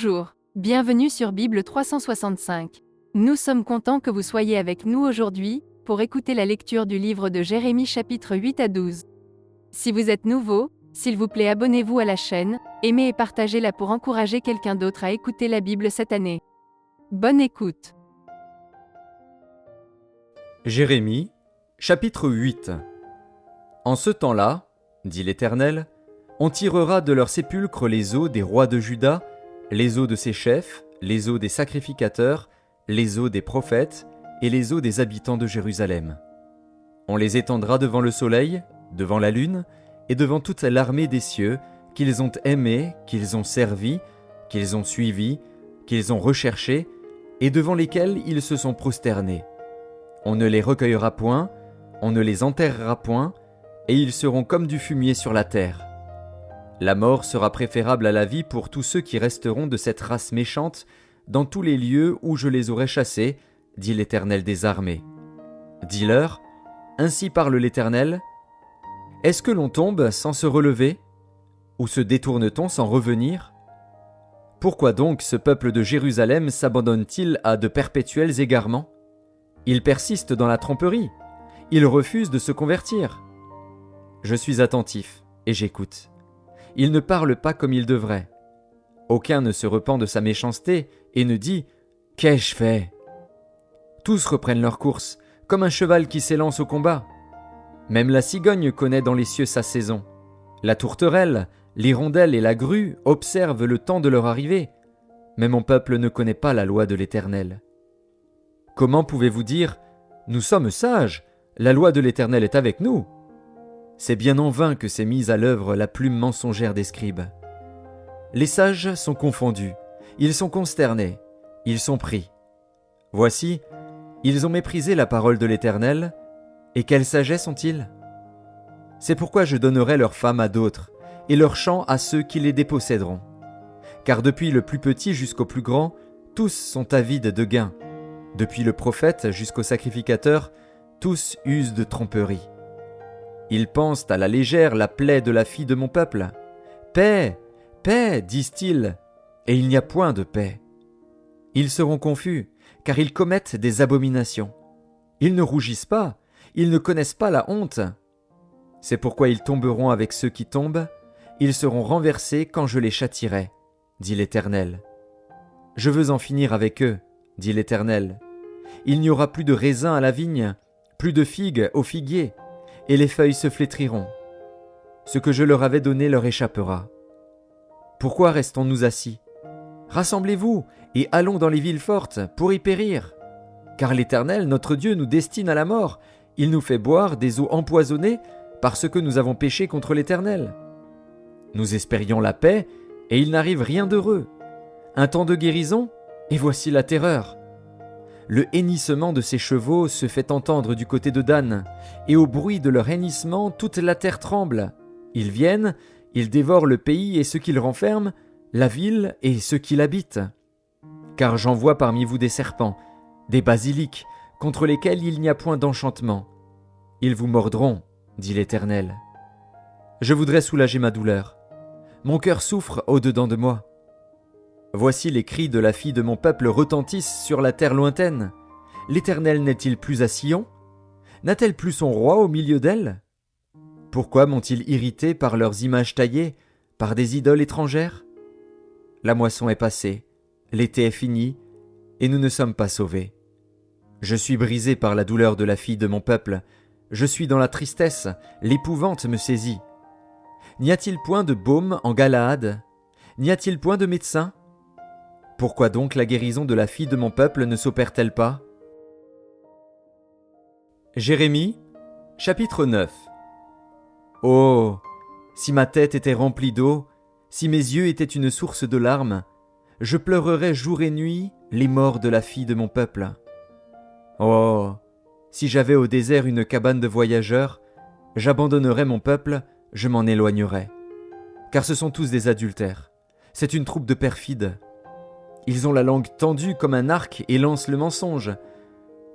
Bonjour, bienvenue sur Bible 365. Nous sommes contents que vous soyez avec nous aujourd'hui, pour écouter la lecture du livre de Jérémie chapitre 8 à 12. Si vous êtes nouveau, s'il vous plaît abonnez-vous à la chaîne, aimez et partagez-la pour encourager quelqu'un d'autre à écouter la Bible cette année. Bonne écoute. Jérémie, chapitre 8. En ce temps-là, dit l'Éternel, on tirera de leurs sépulcres les os des rois de Juda, les os de ses chefs, les os des sacrificateurs, les os des prophètes et les os des habitants de Jérusalem. On les étendra devant le soleil, devant la lune et devant toute l'armée des cieux qu'ils ont aimés, qu'ils ont servis, qu'ils ont suivis, qu'ils ont recherchés et devant lesquels ils se sont prosternés. On ne les recueillera point, on ne les enterrera point, et ils seront comme du fumier sur la terre. La mort sera préférable à la vie pour tous ceux qui resteront de cette race méchante dans tous les lieux où je les aurai chassés, dit l'Éternel des armées. Dis-leur, ainsi parle l'Éternel, est-ce que l'on tombe sans se relever? Ou se détourne-t-on sans revenir? Pourquoi donc ce peuple de Jérusalem s'abandonne-t-il à de perpétuels égarements? Il persiste dans la tromperie, il refuse de se convertir. Je suis attentif et j'écoute. Il ne parle pas comme il devrait. Aucun ne se repent de sa méchanceté et ne dit « Qu'ai-je fait ?» Tous reprennent leur course, comme un cheval qui s'élance au combat. Même la cigogne connaît dans les cieux sa saison. La tourterelle, l'hirondelle et la grue observent le temps de leur arrivée. Mais mon peuple ne connaît pas la loi de l'Éternel. Comment pouvez-vous dire « Nous sommes sages, la loi de l'Éternel est avec nous » ? C'est bien en vain que s'est mise à l'œuvre la plume mensongère des scribes. Les sages sont confondus, ils sont consternés, ils sont pris. Voici, ils ont méprisé la parole de l'Éternel, et quelle sagesse ont-ils? C'est pourquoi je donnerai leurs femmes à d'autres, et leurs champs à ceux qui les déposséderont. Car depuis le plus petit jusqu'au plus grand, tous sont avides de gain. Depuis le prophète jusqu'au sacrificateur, tous usent de tromperie. Ils pensent à la légère la plaie de la fille de mon peuple. Paix, paix, disent-ils, et il n'y a point de paix. Ils seront confus, car ils commettent des abominations. Ils ne rougissent pas, ils ne connaissent pas la honte. C'est pourquoi ils tomberont avec ceux qui tombent, ils seront renversés quand je les châtierai, dit l'Éternel. Je veux en finir avec eux, dit l'Éternel. Il n'y aura plus de raisins à la vigne, plus de figues au figuier, et les feuilles se flétriront. Ce que je leur avais donné leur échappera. Pourquoi restons-nous assis? Rassemblez-vous et allons dans les villes fortes pour y périr. Car l'Éternel, notre Dieu, nous destine à la mort. Il nous fait boire des eaux empoisonnées parce que nous avons péché contre l'Éternel. Nous espérions la paix et il n'arrive rien d'heureux. Un temps de guérison et voici la terreur. Le hennissement de ses chevaux se fait entendre du côté de Dan, et au bruit de leur hennissement, toute la terre tremble. Ils viennent, ils dévorent le pays et ceux qui le renferment, la ville et ceux qui l'habitent. Car j'envoie parmi vous des serpents, des basiliques, contre lesquels il n'y a point d'enchantement. Ils vous mordront, dit l'Éternel. Je voudrais soulager ma douleur. Mon cœur souffre au-dedans de moi. Voici les cris de la fille de mon peuple retentissent sur la terre lointaine. L'Éternel n'est-il plus à Sion? N'a-t-elle plus son roi au milieu d'elle? Pourquoi m'ont-ils irrité par leurs images taillées, par des idoles étrangères? La moisson est passée, l'été est fini, et nous ne sommes pas sauvés. Je suis brisé par la douleur de la fille de mon peuple, je suis dans la tristesse, l'épouvante me saisit. N'y a-t-il point de baume en Galaad? N'y a-t-il point de médecin? Pourquoi donc la guérison de la fille de mon peuple ne s'opère-t-elle pas? Jérémie, chapitre 9. Oh, si ma tête était remplie d'eau, si mes yeux étaient une source de larmes, je pleurerais jour et nuit les morts de la fille de mon peuple. Oh, si j'avais au désert une cabane de voyageurs, j'abandonnerais mon peuple, je m'en éloignerais. Car ce sont tous des adultères, c'est une troupe de perfides. Ils ont la langue tendue comme un arc et lancent le mensonge.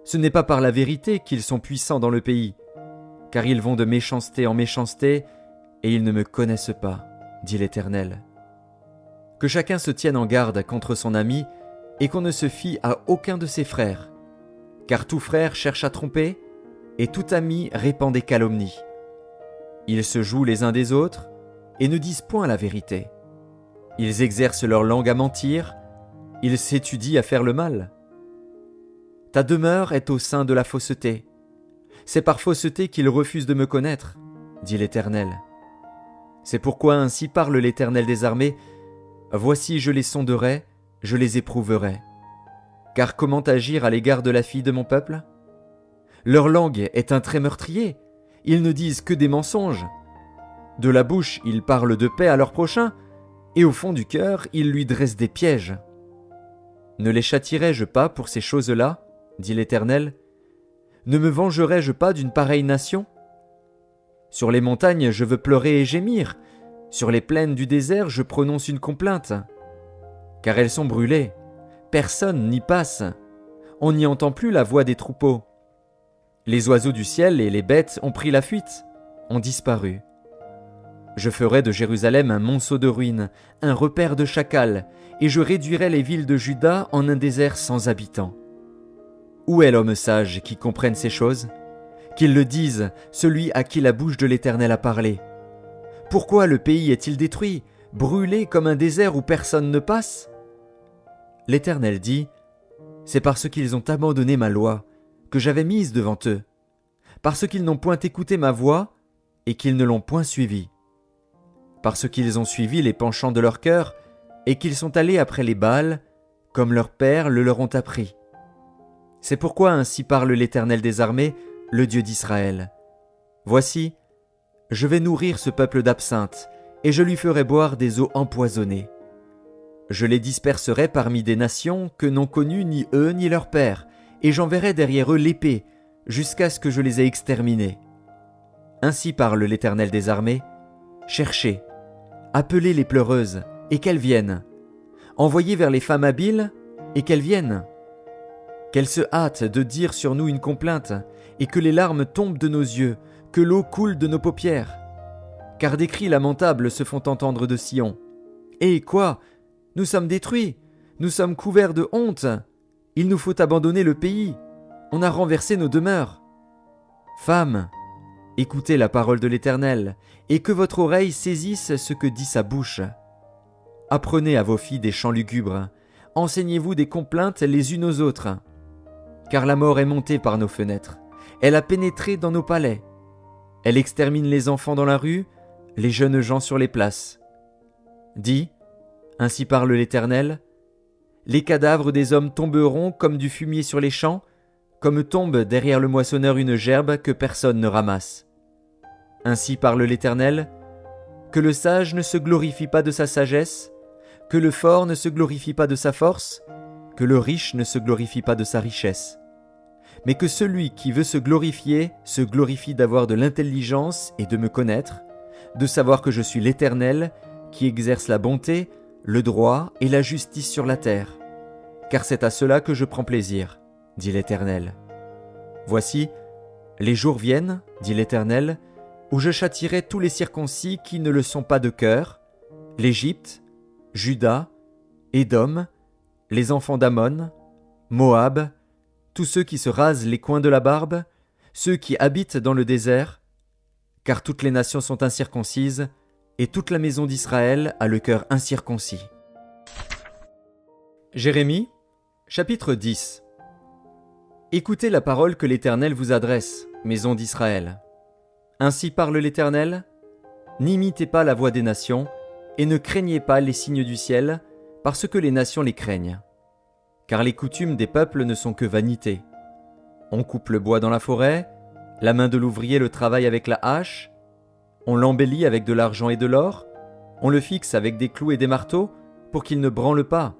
Ce n'est pas par la vérité qu'ils sont puissants dans le pays, car ils vont de méchanceté en méchanceté, et ils ne me connaissent pas, dit l'Éternel. Que chacun se tienne en garde contre son ami et qu'on ne se fie à aucun de ses frères, car tout frère cherche à tromper et tout ami répand des calomnies. Ils se jouent les uns des autres et ne disent point la vérité. Ils exercent leur langue à mentir, ils s'étudient à faire le mal. Ta demeure est au sein de la fausseté. C'est par fausseté qu'ils refusent de me connaître, dit l'Éternel. C'est pourquoi ainsi parle l'Éternel des armées, voici je les sonderai, je les éprouverai. Car comment agir à l'égard de la fille de mon peuple ? Leur langue est un trait meurtrier, ils ne disent que des mensonges. De la bouche, ils parlent de paix à leur prochain, et au fond du cœur, ils lui dressent des pièges. Ne les châtierai-je pas pour ces choses-là, dit l'Éternel ? Ne me vengerai-je pas d'une pareille nation ? Sur les montagnes, je veux pleurer et gémir. Sur les plaines du désert, je prononce une complainte. Car elles sont brûlées. Personne n'y passe. On n'y entend plus la voix des troupeaux. Les oiseaux du ciel et les bêtes ont pris la fuite, ont disparu. Je ferai de Jérusalem un monceau de ruines, un repère de chacals, et je réduirai les villes de Juda en un désert sans habitants. Où est l'homme sage qui comprenne ces choses ? Qu'il le dise, celui à qui la bouche de l'Éternel a parlé. Pourquoi le pays est-il détruit, brûlé comme un désert où personne ne passe ? L'Éternel dit, c'est parce qu'ils ont abandonné ma loi, que j'avais mise devant eux, parce qu'ils n'ont point écouté ma voix, et qu'ils ne l'ont point suivie. Parce qu'ils ont suivi les penchants de leur cœur, et qu'ils sont allés après les Baals, comme leurs pères le leur ont appris. C'est pourquoi ainsi parle l'Éternel des armées, le Dieu d'Israël. Voici, je vais nourrir ce peuple d'absinthe, et je lui ferai boire des eaux empoisonnées. Je les disperserai parmi des nations que n'ont connues ni eux ni leurs pères, et j'enverrai derrière eux l'épée, jusqu'à ce que je les ai exterminés. Ainsi parle l'Éternel des armées, cherchez, appelez les pleureuses, et qu'elles viennent. Envoyez vers les femmes habiles, et qu'elles viennent. Qu'elles se hâtent de dire sur nous une complainte, et que les larmes tombent de nos yeux, que l'eau coule de nos paupières. Car des cris lamentables se font entendre de Sion. Et quoi ? Nous sommes détruits, nous sommes couverts de honte. Il nous faut abandonner le pays. On a renversé nos demeures. Femmes, écoutez la parole de l'Éternel, et que votre oreille saisisse ce que dit sa bouche. Apprenez à vos filles des chants lugubres, enseignez-vous des complaintes les unes aux autres. Car la mort est montée par nos fenêtres, elle a pénétré dans nos palais. Elle extermine les enfants dans la rue, les jeunes gens sur les places. Dis, ainsi parle l'Éternel, les cadavres des hommes tomberont comme du fumier sur les champs, comme tombe derrière le moissonneur une gerbe que personne ne ramasse. Ainsi parle l'Éternel, que le sage ne se glorifie pas de sa sagesse, que le fort ne se glorifie pas de sa force, que le riche ne se glorifie pas de sa richesse, mais que celui qui veut se glorifie d'avoir de l'intelligence et de me connaître, de savoir que je suis l'Éternel, qui exerce la bonté, le droit et la justice sur la terre. Car c'est à cela que je prends plaisir, dit l'Éternel. Voici, les jours viennent, dit l'Éternel, où je châtierai tous les circoncis qui ne le sont pas de cœur, l'Égypte, Juda, Édom, les enfants d'Ammon, Moab, tous ceux qui se rasent les coins de la barbe, ceux qui habitent dans le désert, car toutes les nations sont incirconcises, et toute la maison d'Israël a le cœur incirconcis. Jérémie, chapitre 10. Écoutez la parole que l'Éternel vous adresse, maison d'Israël. Ainsi parle l'Éternel, n'imitez pas la voix des nations, et ne craignez pas les signes du ciel, parce que les nations les craignent. Car les coutumes des peuples ne sont que vanité. On coupe le bois dans la forêt, la main de l'ouvrier le travaille avec la hache, on l'embellit avec de l'argent et de l'or, on le fixe avec des clous et des marteaux, pour qu'il ne branle pas.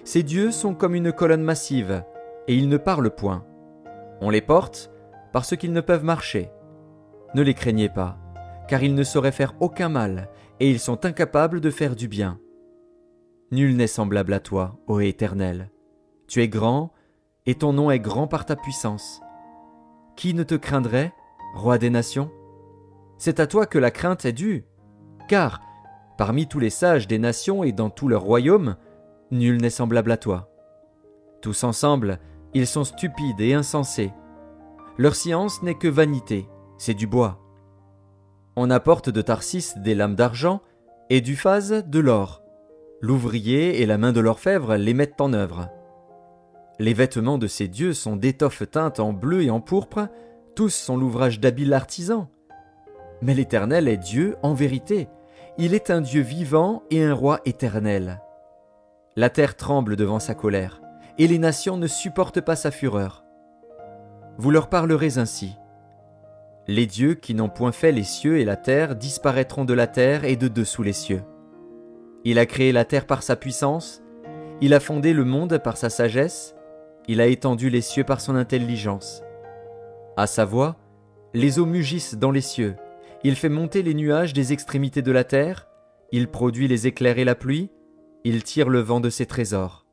Ces dieux sont comme une colonne massive, et ils ne parlent point. On les porte, parce qu'ils ne peuvent marcher. Ne les craignez pas, car ils ne sauraient faire aucun mal, et ils sont incapables de faire du bien. Nul n'est semblable à toi, ô Éternel. Tu es grand, et ton nom est grand par ta puissance. Qui ne te craindrait, roi des nations ? C'est à toi que la crainte est due, car Parmi tous les sages des nations et dans tout leur royaume, nul n'est semblable à toi. Tous ensemble, ils sont stupides et insensés. Leur science n'est que vanité, c'est du bois. On apporte de Tarsis des lames d'argent et d'Uphaz de l'or. L'ouvrier et la main de l'orfèvre les mettent en œuvre. Les vêtements de ces dieux sont d'étoffes teintes en bleu et en pourpre, tous sont l'ouvrage d'habiles artisans. Mais l'Éternel est Dieu en vérité, il est un Dieu vivant et un roi éternel. La terre tremble devant sa colère, et les nations ne supportent pas sa fureur. Vous leur parlerez ainsi. Les dieux qui n'ont point fait les cieux et la terre disparaîtront de la terre et de dessous les cieux. Il a créé la terre par sa puissance, il a fondé le monde par sa sagesse, il a étendu les cieux par son intelligence. À sa voix, les eaux mugissent dans les cieux, il fait monter les nuages des extrémités de la terre, il produit les éclairs et la pluie, il tire le vent de ses trésors.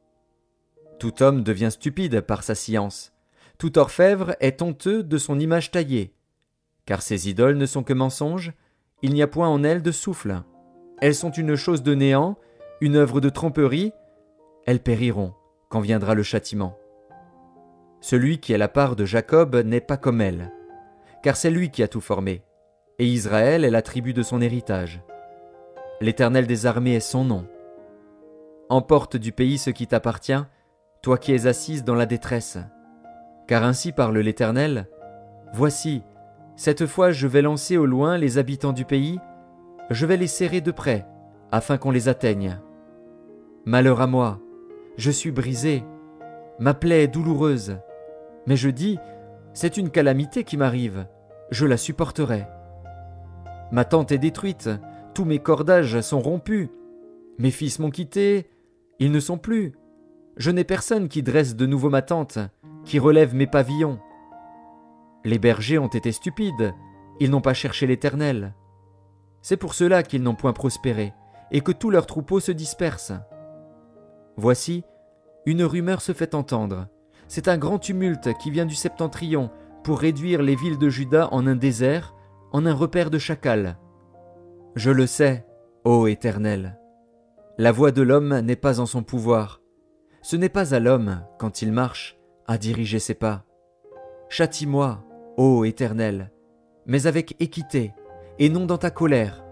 Tout homme devient stupide par sa science, tout orfèvre est honteux de son image taillée. Car ces idoles ne sont que mensonges, il n'y a point en elles de souffle. Elles sont une chose de néant, une œuvre de tromperie, elles périront quand viendra le châtiment. Celui qui est la part de Jacob n'est pas comme elle, car c'est lui qui a tout formé, et Israël est la tribu de son héritage. L'Éternel des armées est son nom. Emporte du pays ce qui t'appartient, toi qui es assise dans la détresse. Car ainsi parle l'Éternel, voici, cette fois je vais lancer au loin les habitants du pays, je vais les serrer de près, afin qu'on les atteigne. Malheur à moi, je suis brisé, ma plaie est douloureuse, mais je dis, c'est une calamité qui m'arrive, je la supporterai. Ma tente est détruite, tous mes cordages sont rompus, mes fils m'ont quitté, ils ne sont plus. Je n'ai personne qui dresse de nouveau ma tente, qui relève mes pavillons. Les bergers ont été stupides, ils n'ont pas cherché l'Éternel. C'est pour cela qu'ils n'ont point prospéré, et que tous leurs troupeaux se dispersent. Voici, une rumeur se fait entendre. C'est un grand tumulte qui vient du septentrion pour réduire les villes de Juda en un désert, en un repère de chacals. Je le sais, ô Éternel. La voix de l'homme n'est pas en son pouvoir. Ce n'est pas à l'homme, quand il marche, à diriger ses pas. Châtie-moi, ô Éternel, mais avec équité, et non dans ta colère,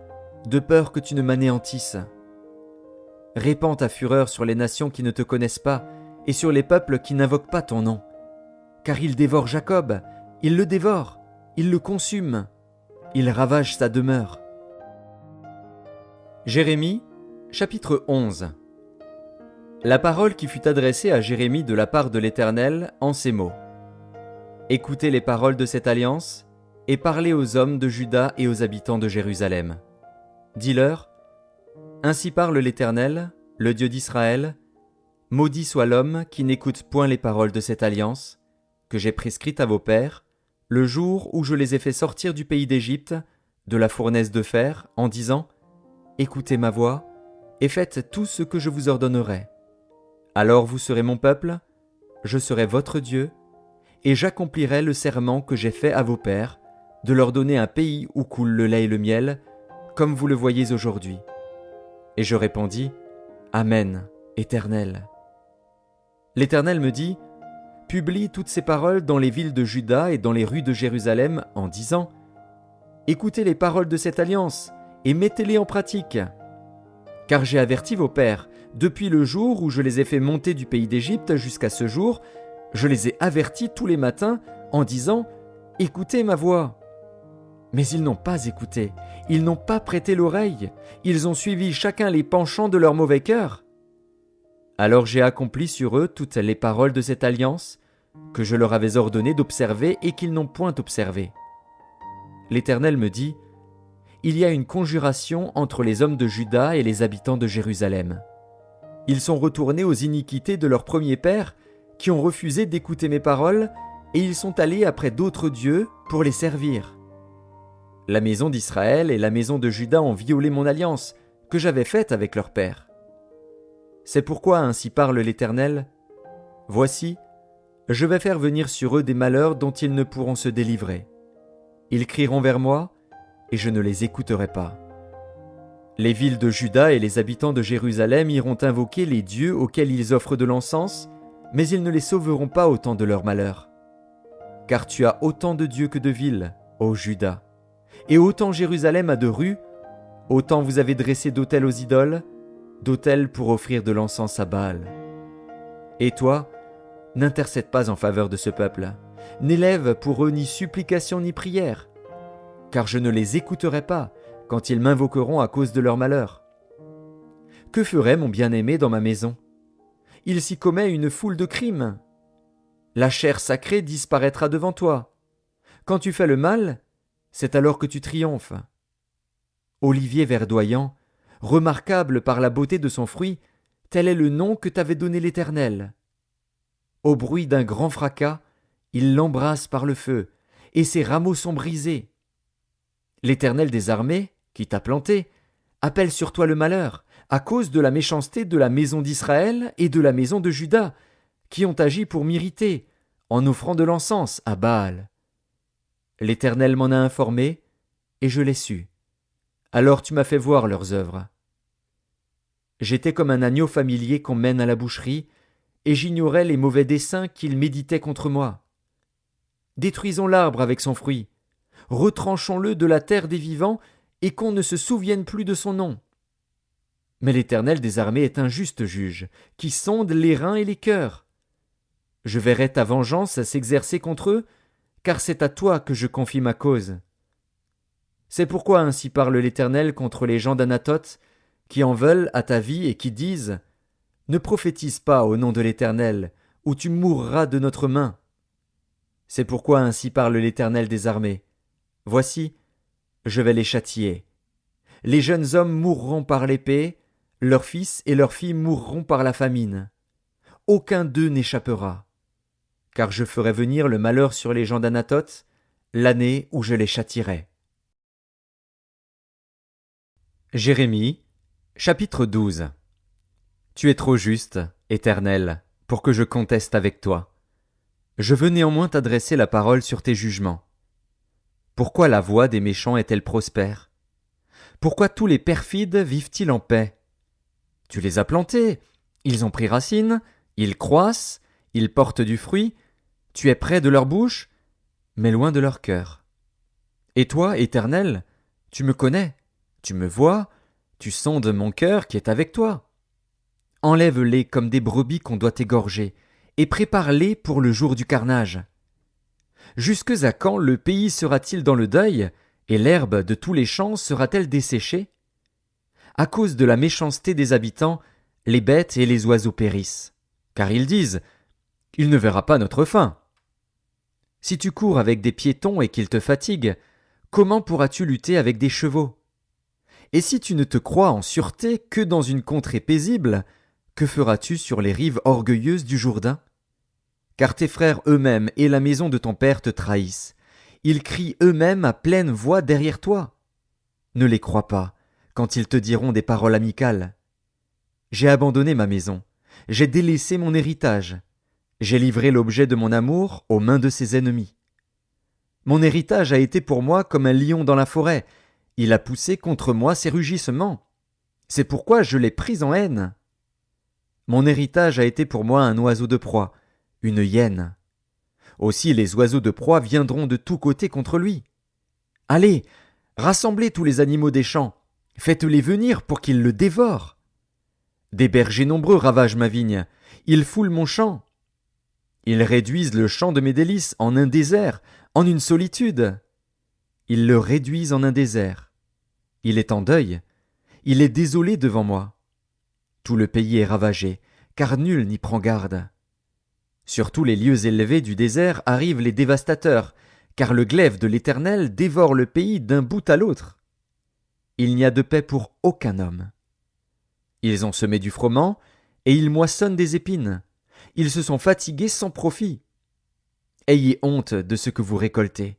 de peur que tu ne m'anéantisses. Répands ta fureur sur les nations qui ne te connaissent pas, et sur les peuples qui n'invoquent pas ton nom. Car il dévore Jacob, il le dévore, il le consume, il ravage sa demeure. Jérémie, chapitre 11. La parole qui fut adressée à Jérémie de la part de l'Éternel en ces mots. Écoutez les paroles de cette alliance, et parlez aux hommes de Juda et aux habitants de Jérusalem. Dis-leur, ainsi parle l'Éternel, le Dieu d'Israël, maudit soit l'homme qui n'écoute point les paroles de cette alliance, que j'ai prescrite à vos pères, le jour où je les ai fait sortir du pays d'Égypte, de la fournaise de fer, en disant, écoutez ma voix, et faites tout ce que je vous ordonnerai. Alors vous serez mon peuple, je serai votre Dieu, et j'accomplirai le serment que j'ai fait à vos pères, de leur donner un pays où coule le lait et le miel, comme vous le voyez aujourd'hui. Et je répondis, Amen, Éternel. L'Éternel me dit, publie toutes ces paroles dans les villes de Juda et dans les rues de Jérusalem en disant, écoutez les paroles de cette alliance et mettez-les en pratique. Car j'ai averti vos pères, depuis le jour où je les ai fait monter du pays d'Égypte jusqu'à ce jour, je les ai avertis tous les matins en disant, écoutez ma voix. Mais ils n'ont pas écouté, ils n'ont pas prêté l'oreille, ils ont suivi chacun les penchants de leur mauvais cœur. Alors j'ai accompli sur eux toutes les paroles de cette alliance, que je leur avais ordonné d'observer et qu'ils n'ont point observé. L'Éternel me dit, il y a une conjuration entre les hommes de Juda et les habitants de Jérusalem. Ils sont retournés aux iniquités de leur premier père, qui ont refusé d'écouter mes paroles, et ils sont allés après d'autres dieux pour les servir. La maison d'Israël et la maison de Juda ont violé mon alliance, que j'avais faite avec leur père. C'est pourquoi ainsi parle l'Éternel, voici, je vais faire venir sur eux des malheurs dont ils ne pourront se délivrer. Ils crieront vers moi, et je ne les écouterai pas. Les villes de Juda et les habitants de Jérusalem iront invoquer les dieux auxquels ils offrent de l'encens, mais ils ne les sauveront pas au temps de leur malheur. Car tu as autant de dieux que de villes, ô Juda, et autant Jérusalem a de rues, autant vous avez dressé d'autels aux idoles, d'autels pour offrir de l'encens à Baal. Et toi, n'intercède pas en faveur de ce peuple, n'élève pour eux ni supplication ni prière, car je ne les écouterai pas quand ils m'invoqueront à cause de leur malheur. Que ferait mon bien-aimé dans ma maison? Il s'y commet une foule de crimes. La chair sacrée disparaîtra devant toi. Quand tu fais le mal, c'est alors que tu triomphes. Olivier verdoyant, remarquable par la beauté de son fruit, tel est le nom que t'avait donné l'Éternel. Au bruit d'un grand fracas, il l'embrasse par le feu, et ses rameaux sont brisés. L'Éternel des armées, qui t'a planté, appelle sur toi le malheur, à cause de la méchanceté de la maison d'Israël et de la maison de Juda, qui ont agi pour m'irriter, en offrant de l'encens à Baal. L'Éternel m'en a informé, et je l'ai su. Alors tu m'as fait voir leurs œuvres. J'étais comme un agneau familier qu'on mène à la boucherie, et j'ignorais les mauvais desseins qu'ils méditaient contre moi. Détruisons l'arbre avec son fruit, retranchons-le de la terre des vivants, et qu'on ne se souvienne plus de son nom. Mais l'Éternel des armées est un juste juge, qui sonde les reins et les cœurs. Je verrai ta vengeance s'exercer contre eux, car c'est à toi que je confie ma cause. C'est pourquoi ainsi parle l'Éternel contre les gens d'Anathoth, qui en veulent à ta vie et qui disent « Ne prophétise pas au nom de l'Éternel, ou tu mourras de notre main. » C'est pourquoi ainsi parle l'Éternel des armées. Voici, je vais les châtier. Les jeunes hommes mourront par l'épée, leurs fils et leurs filles mourront par la famine. Aucun d'eux n'échappera. Car je ferai venir le malheur sur les gens d'Anathoth, l'année où je les châtierai. Jérémie, chapitre 12. Tu es trop juste, Éternel, pour que je conteste avec toi. Je veux néanmoins t'adresser la parole sur tes jugements. Pourquoi la voie des méchants est-elle prospère? Pourquoi tous les perfides vivent-ils en paix? Tu les as plantés, ils ont pris racine, ils croissent, ils portent du fruit, tu es près de leur bouche, mais loin de leur cœur. Et toi, Éternel, tu me connais, tu me vois, tu sondes mon cœur qui est avec toi. Enlève-les comme des brebis qu'on doit égorger, et prépare-les pour le jour du carnage. Jusque à quand le pays sera-t-il dans le deuil, et l'herbe de tous les champs sera-t-elle desséchée? À cause de la méchanceté des habitants, les bêtes et les oiseaux périssent. Car ils disent, « Il ne verra pas notre fin. » Si tu cours avec des piétons et qu'ils te fatiguent, comment pourras-tu lutter avec des chevaux? Et si tu ne te crois en sûreté que dans une contrée paisible, que feras-tu sur les rives orgueilleuses du Jourdain? Car tes frères eux-mêmes et la maison de ton père te trahissent. Ils crient eux-mêmes à pleine voix derrière toi. Ne les crois pas, quand ils te diront des paroles amicales. J'ai abandonné ma maison, j'ai délaissé mon héritage, j'ai livré l'objet de mon amour aux mains de ses ennemis. Mon héritage a été pour moi comme un lion dans la forêt, il a poussé contre moi ses rugissements. C'est pourquoi je l'ai pris en haine. Mon héritage a été pour moi un oiseau de proie, une hyène. Aussi les oiseaux de proie viendront de tous côtés contre lui. Allez, rassemblez tous les animaux des champs, faites-les venir pour qu'ils le dévorent. Des bergers nombreux ravagent ma vigne, ils foulent mon champ. Ils réduisent le champ de mes délices en un désert, en une solitude. Ils le réduisent en un désert. Il est en deuil, il est désolé devant moi. Tout le pays est ravagé, car nul n'y prend garde. Sur tous les lieux élevés du désert arrivent les dévastateurs, car le glaive de l'Éternel dévore le pays d'un bout à l'autre. Il n'y a de paix pour aucun homme. Ils ont semé du froment, et ils moissonnent des épines. Ils se sont fatigués sans profit. Ayez honte de ce que vous récoltez,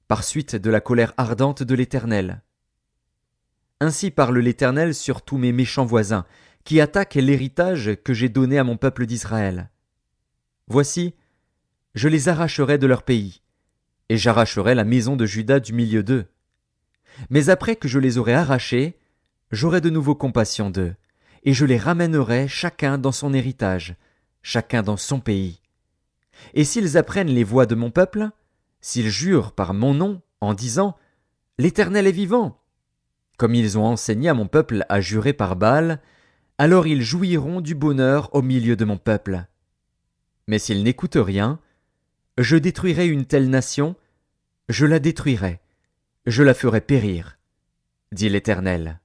par suite de la colère ardente de l'Éternel. Ainsi parle l'Éternel sur tous mes méchants voisins, qui attaquent l'héritage que j'ai donné à mon peuple d'Israël. Voici, je les arracherai de leur pays, et j'arracherai la maison de Juda du milieu d'eux. Mais après que je les aurai arrachés, j'aurai de nouveau compassion d'eux, et je les ramènerai chacun dans son héritage, chacun dans son pays. Et s'ils apprennent les voies de mon peuple, s'ils jurent par mon nom en disant « L'Éternel est vivant », comme ils ont enseigné à mon peuple à jurer par Baal, alors ils jouiront du bonheur au milieu de mon peuple. Mais s'ils n'écoutent rien, je détruirai une telle nation, je la détruirai, je la ferai périr, dit l'Éternel.